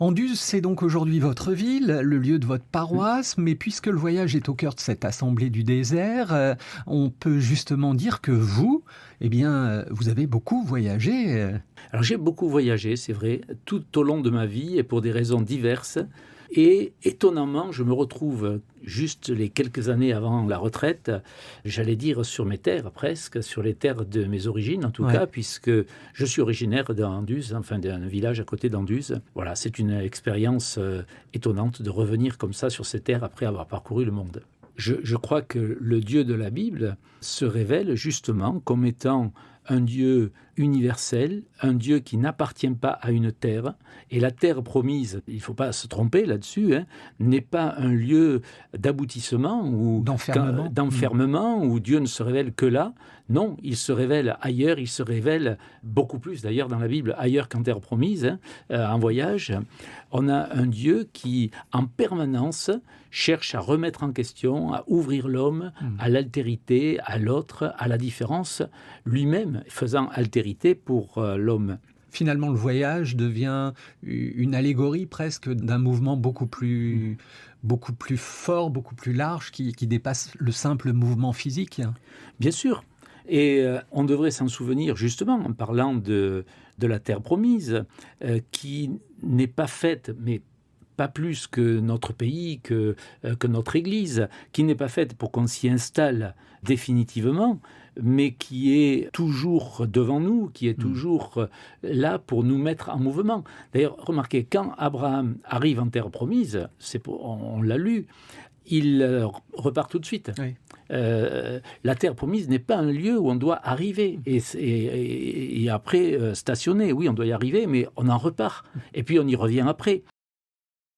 Anduze, c'est donc aujourd'hui votre ville, le lieu de votre paroisse, mais puisque le voyage est au cœur de cette assemblée du désert, on peut justement dire que vous, vous avez beaucoup voyagé. Alors j'ai beaucoup voyagé, c'est vrai, tout au long de ma vie et pour des raisons diverses. Et étonnamment, je me retrouve juste les quelques années avant la retraite, j'allais dire sur mes terres presque, sur les terres de mes origines en tout Ouais. cas, puisque je suis originaire d'Anduze, enfin d'un village à côté d'Anduze. Voilà, c'est une expérience étonnante de revenir comme ça sur ces terres après avoir parcouru le monde. Je crois que le Dieu de la Bible se révèle justement comme étant un Dieu universel, un Dieu qui n'appartient pas à une terre. Et la terre promise, il ne faut pas se tromper là-dessus, n'est pas un lieu d'aboutissement ou d'enfermement où Dieu ne se révèle que là. Non, il se révèle ailleurs, il se révèle beaucoup plus d'ailleurs dans la Bible, ailleurs qu'en terre promise, en voyage. On a un Dieu qui, en permanence, cherche à remettre en question, à ouvrir l'homme à l'altérité, à l'autre, à la différence, lui-même faisant altérité pour l'homme. Finalement, le voyage devient une allégorie presque d'un mouvement beaucoup plus fort, beaucoup plus large, qui dépasse le simple mouvement physique. Bien sûr. Et on devrait s'en souvenir justement en parlant de la terre promise, qui n'est pas faite, mais pas plus que notre pays, que notre Église, qui n'est pas faite pour qu'on s'y installe définitivement, mais qui est toujours devant nous, qui est toujours là pour nous mettre en mouvement. D'ailleurs, remarquez, quand Abraham arrive en terre promise, on l'a lu, il repart tout de suite. Oui. La terre promise n'est pas un lieu où on doit arriver et après stationner. Oui, on doit y arriver, mais on en repart. Et puis on y revient après.